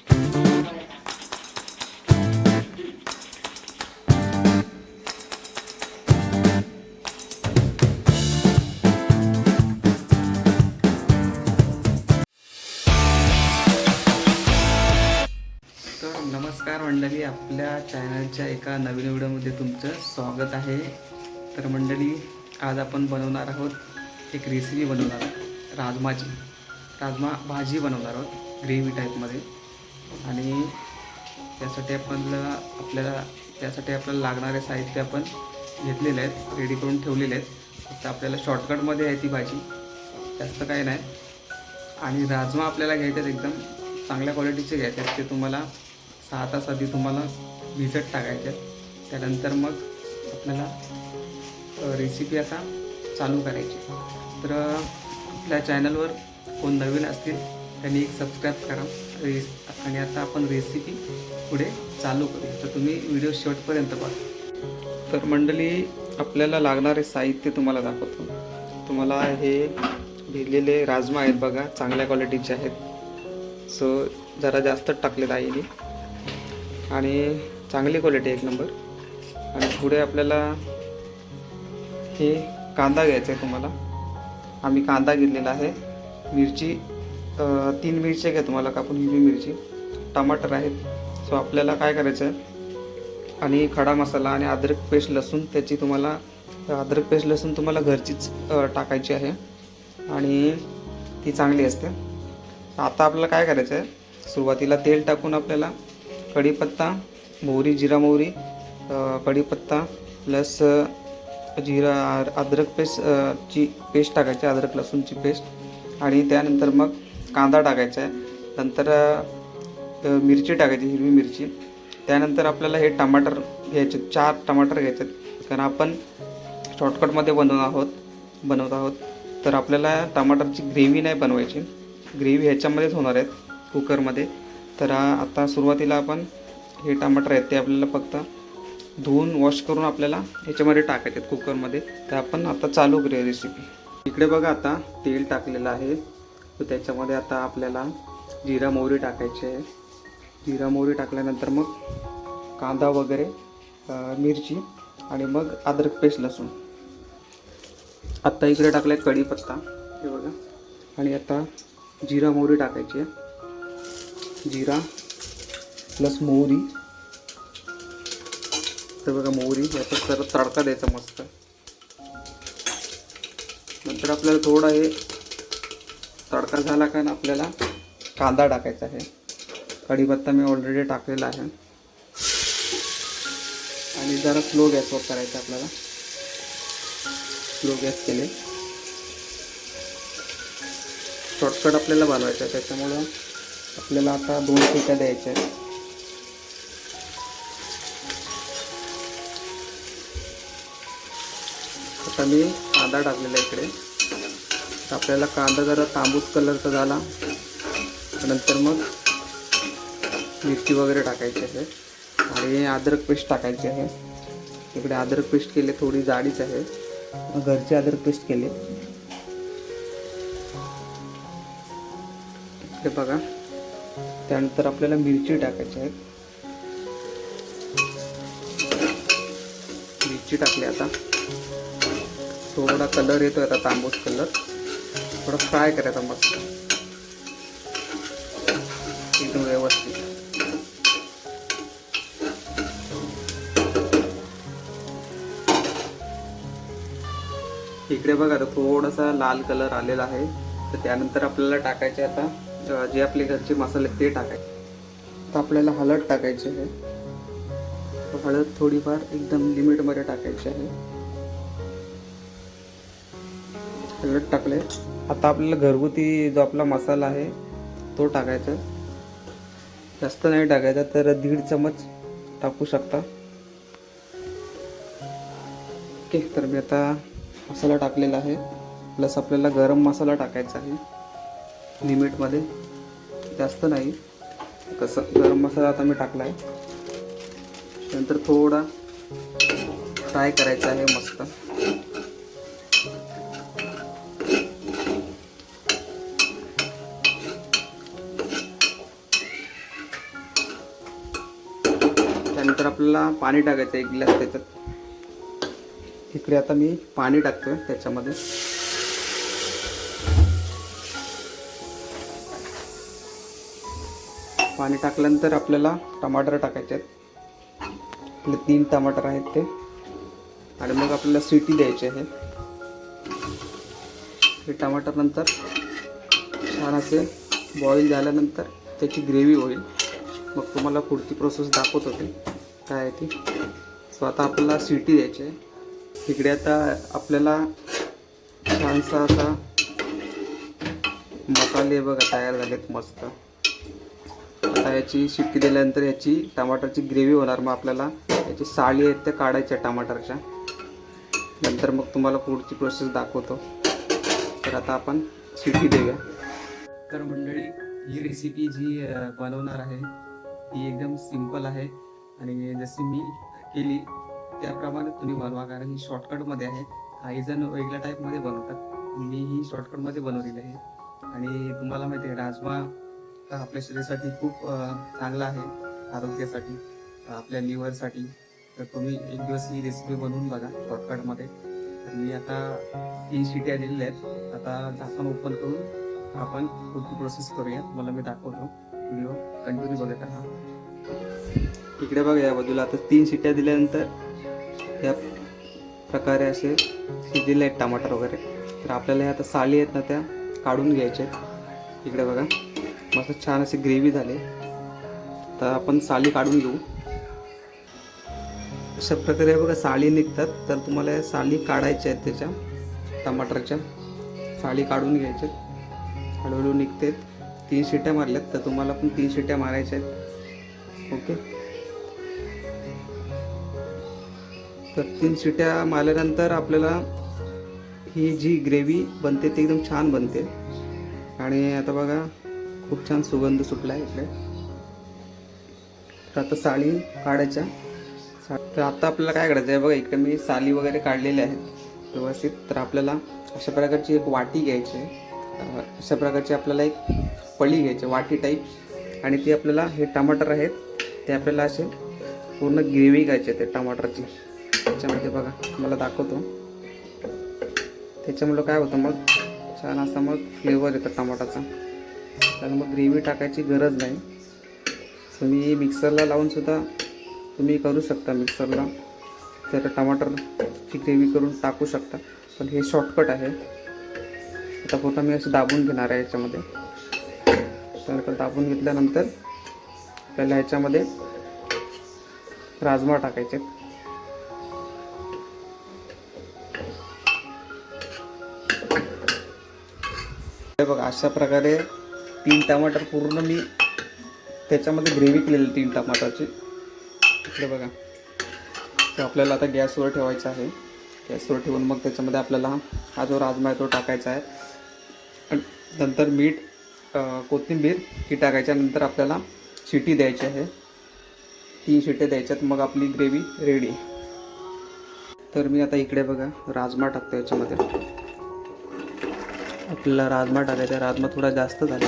नमस्कार मंडळी, आपल्या चॅनलच्या एका नवीन व्हिडिओमध्ये तुमचं स्वागत आहे. तर मंडळी, आज आपण बनवणार आहोत एक रेसिपी बनवणार आहोत राजमा भाजी बनवणार आहोत ग्रेव्ही टाईपमध्ये. आणि त्यासाठी आपल्याला लागणारे साहित्य आपण घेतलेले आहेत, रेडी करून ठेवलेले आहेत. फक्त आपल्याला शॉर्टकटमध्ये आहे ती भाजी, जास्त काही नाही. आणि राजमा आपल्याला घ्यायचे आहेत, एकदम चांगल्या क्वालिटीचे घ्यायचे आहेत. ते तुम्हाला 6 तास आधी तुम्हाला भिजत टाकायचे. त्यानंतर मग आपल्याला रेसिपी आता चालू करायची. तर आपल्या चॅनलवर कोण नवीन असतील त्यांनी एक सबस्क्राईब करा. आणि आता आपण रेसिपी पुढे चालू करू, तर तुम्ही व्हिडिओ शेवटपर्यंत पहा. तर मंडळी, आपल्याला लागणारे साहित्य तुम्हाला दाखवतो. तुम्हाला हे भिजलेले राजमा आहेत बघा, चांगल्या क्वालिटीचे आहेत. सो जरा जास्त टाकलेत आईने, आणि चांगली क्वालिटी एक नंबर. आणि पुढे आपल्याला हे कांदा घ्यायचा आहे. तुम्हाला आम्ही कांदा घेतलेला आहे. मिरची 3 मिरच्या घ्या तुम्हाला कापून, हिरवी मिरची. टमाटर आहेत. सो आपल्याला काय करायचं आहे, आणि खडा मसाला आणि अद्रक पेस्ट लसूण, त्याची तुम्हाला अद्रक पेस्ट लसूण तुम्हाला घरचीच टाकायची आहे आणि ती चांगली असते. आता आपल्याला काय करायचं आहे, सुरुवातीला तेल टाकून आपल्याला कढीपत्ता, मोहरी, जिरा मोहरी, कढीपत्ता प्लस जिरा अद्रक ची पेस्ट टाकायची, अद्रक लसूणची पेस्ट. आणि त्यानंतर मग कांदा टाकायचा आहे. नंतर मिरची टाकायची, हिरवी मिरची. त्यानंतर आपल्याला हे टमाटर घ्यायचे, 4 टमाटर घ्यायचे, कारण आपण शॉर्टकटमध्ये बनवत आहोत. तर आपल्याला टमाटरची ग्रेव्ही नाही बनवायची, ग्रेव्ही ह्याच्यामध्येच होणार आहेत कुकरमध्ये. तर आता सुरुवातीला आपण हे टमाटर आहेत ते आपल्याला फक्त धुवून वॉश करून आपल्याला ह्याच्यामध्ये टाकायचे आहेत कुकरमध्ये. तर आपण आता चालू करूया रेसिपी. इकडे बघा, आता तेल टाकलेलं आहे. तर त्याच्यामध्ये आता आपल्याला जिरा मोहरी टाकायची आहे. जिरा मोहरी टाकल्यानंतर मग कांदा वगैरे, मिरची, आणि मग अद्रक पेस्ट लसूण. आत्ता इकडे टाकला आहे कढीपत्ता, हे बघा. आणि आता जिरा मोहरी टाकायची आहे. जिरा प्लस मोहरी. तर बघा, मोहरी याचा तर तडका द्यायचा मस्त. नंतर आपल्याला थोडा हे तडका झाला का आपल्याला कांदा टाकायचा आहे. कढीपत्ता मी ऑलरेडी टाकलेला आहे. आणि जरा स्लो गॅसवर करायचं आपल्याला. स्लो गॅस केले. शॉर्टकट आपल्याला बनवायचं आहे, त्याच्यामुळं आपल्याला आता 2 शिट्या द्यायच्या आहेत. आता मी कांदा टाकलेला इकडे. तर आपल्याला कांदा जरा तांबूस कलरचा झाला नंतर मग मिरची वगैरे टाकायची आहे. आणि अद्रक पेस्ट टाकायची आहे. इकडे अद्रक पेस्ट केले, थोडी जाडीच आहे, घरची अद्रक पेस्ट केली. इकडे बघा. त्यानंतर आपल्याला मिरची टाकायची आहे. मिरची टाकली. आता थोडा कलर येतो, आता तांबूस कलर. थोडा फ्राय करायचा मस्त एकदम व्यवस्थित. इकडे बघा, आता थोडासा लाल कलर आलेला आहे. तर त्यानंतर आपल्याला टाकायचे आता जे आपले घरचे मसाले ते टाकायचे. तर आपल्याला हळद टाकायची आहे. हळद थोडीफार एकदम लिमिटमध्ये टाकायची आहे. हळद टाकले. आता आपल्याला घरगुती जो आपला मसाला आहे तो टाकायचा. जास्त नाही टाकायचा, तर 1.5 चमच टाकू शकता. ओके. तर मी आता मसाला टाकलेला आहे. प्लस आपल्याला गरम मसाला टाकायचा आहे लिमिटमध्ये, जास्त नाही. कसं गरम मसाला आता मी टाकला आहे. नंतर थोडा फ्राय करायचा आहे मस्त. त्यानंतर आपल्याला पाणी टाकायचं 1 ग्लास त्याच्यात. इकडे आता मी पाणी टाकतोय त्याच्यामध्ये. पाणी टाकल्यानंतर आपल्याला टमाटर टाकायचे आहेत. आपले 3 टमाटर आहेत ते. आणि मग आपल्याला सीटी द्यायची आहे. हे टमाटर नंतर छान असे बॉईल झाल्यानंतर त्याची ग्रेव्ही होईल. मग तुम्हाला पुढची प्रोसेस दाखवत होते काय आहे ती. सो आता आपल्याला सीटी द्यायची आहे. इकडे आता आपल्याला छानसा असा मसाले बघा तयार झालेत मस्त. आता याची शिट्टी दिल्यानंतर याची टमाटरची ग्रेव्ही होणार. मग आपल्याला याची साली आहेत त्या काढायच्या टमाटरच्या. नंतर मग तुम्हाला पुढची प्रोसेस दाखवतो. तर आता आपण शिट्टी देऊया. तर मंडळी ही रेसिपी जी बनवणार आहे ती एकदम सिंपल आहे आणि जशी मी केली त्याप्रमाणे तुम्ही बनवा, कारण ही शॉर्टकटमध्ये आहे. काही जण वेगळ्या टाईपमध्ये बनवतात, मी ही शॉर्टकटमध्ये बनवलेली आहे. आणि तुम्हाला माहिती आहे राजमा आपल्या शरीरासाठी खूप चांगला आहे, आरोग्यासाठी, आपल्या लिव्हरसाठी. तर तुम्ही एक दिवस ही रेसिपी बनवून बघा शॉर्टकटमध्ये. तर मी आता 3 शिट्या दिलेल्या आहेत. आता झाकण ओपन करून आपण पुढची प्रोसेस करूया. मला मी दाखवतो, व्हिडिओ कंटिन्यू बघत राहा. इकडे बघा या बाजूला आता 3 शिट्या दिल्यानंतर या प्रकारे असे शिजलेले आहेत टमाटर वगैरे. तर आपल्याला आता साली आहेत ना त्या काढून घ्यायच्या आहेत. इकडे बघा मस्त छान अशी ग्रेव्ही झाली. तर आपण साली काढून घेऊ. अशा प्रकारे बघा साली निघतात. तर तुम्हाला या साली काढायच्या आहेत त्याच्या टमाटरच्या. साली काढून घ्यायच्या. हळूहळू निघते. 3 शिट्या मारल्यात तर तुम्हाला पण 3 शिट्या मारायच्या आहेत. ओके. तर 3 शिट्या मारल्यानंतर आपल्याला ही जी ग्रेव्ही बनते ती एकदम छान बनते. आणि आता बघा खूप छान सुगंध सुटला आहे इकडे. तर आता साली काढायच्या. तर आता आपल्याला काय करायचं आहे बघा, इकडे मी साली वगैरे काढलेल्या आहेत व्यवस्थित. तर आपल्याला अशा प्रकारची एक वाटी घ्यायची आहे. अशा प्रकारची आपल्याला एक पळी घ्यायची वाटी टाईप. आणि ती आपल्याला हे टमाटर आहेत ते आपल्याला असे पूर्ण ग्रेव्ही घ्यायची आहे ते टमाटरची. त्याच्यामध्ये बघा मला दाखवतो. त्याच्यामुळं काय होतं मग छान असा मग फ्लेवर येतो टमाटाचा. तर मग ग्रेव्ही टाकायची गरज नाही. सो मी मिक्सरला लावून सुद्धा तुम्ही करू शकता. मिक्सरला जर टमाटरची ग्रेव्ही करून टाकू शकता. पण हे शॉर्टकट आहे. आता पूर्ण मी असं दाबून घेणार आहे याच्यामध्ये. तर दाबून घेतल्यानंतर आपल्याला ह्याच्यामध्ये राजमा टाकायचे. बघा अशा प्रकारे 3 टमाटर पूर्ण मी त्याच्यामध्ये ग्रेव्ही केलेली 3 टमाटरची. इकडे बघा. तर आपल्याला आता गॅसवर ठेवायचं आहे. गॅसवर ठेवून मग त्याच्यामध्ये आपल्याला हा जो राजमा आहे तो टाकायचा आहे. आणि नंतर मीठ, कोथिंबीर ही टाकायच्या. नंतर आपल्याला शिटी द्यायची आहे. 3 शिट्या द्यायच्यात. मग आपली ग्रेव्ही रेडी. तर मी आता इकडे बघा राजमा टाकतो याच्यामध्ये. आपल्याला राजमा टाकायचा. राजमा थोडा जास्त झाला.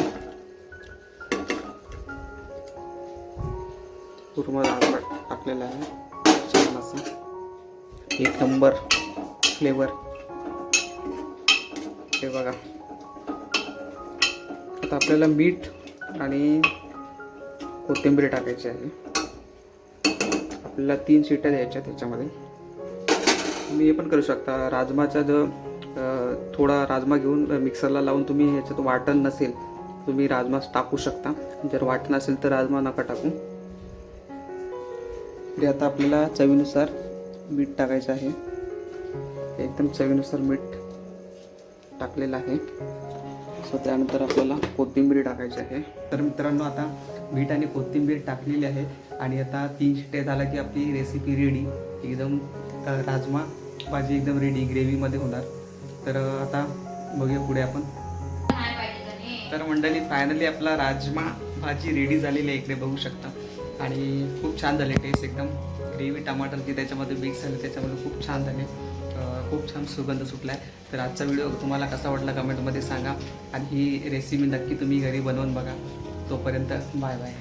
पूर्ण राजमा टाकलेला आहे. छान असं 1 नंबर फ्लेवर. हे बघा. आता आपल्याला मीठ आणि कोथिंबीर टाकायची आहे. आपल्याला 3 शिट्या द्यायच्या त्याच्यामध्ये. तुम्ही हे पण करू शकता. राजमाचा जो थोडा राजमा घेऊन मिक्सरला लावून तुम्ही ह्याच्यात वाटण नसेल तुम्ही राजमा टाकू शकता. जर वाटण असेल तर राजमा नका टाकू. तरी आता आपल्याला चवीनुसार मीठ टाकायचं आहे. एकदम चवीनुसार मीठ टाकलेलं आहे. सो त्यानंतर आपल्याला कोथिंबीर टाकायची आहे. तर मित्रांनो आता मीठ आणि कोथिंबीर टाकलेली आहे. आणि आता 3 शिट्या झाल्या की आपली रेसिपी रेडी. एकदम राजमा भाजी एकदम रेडी ग्रेव्हीमध्ये होणार. तर आता बघूया पुढे आपण. तर मंडळी फायनली आपला राजमा भाजी रेडी झालेली आहे. इकडे बघू शकता. आणि खूप छान झाले. टेस्ट एकदम ग्रेव्ही टमाटरची त्याच्यामध्ये मिक्स झाले. त्याच्यामध्ये खूप छान झाले. खूप छान सुगंध सुटला आहे. तर आजचा व्हिडिओ तुम्हाला कसा वाटला कमेंटमध्ये सांगा. आणि ही रेसिपी नक्की तुम्ही घरी बनवून बघा. तोपर्यंत बाय बाय.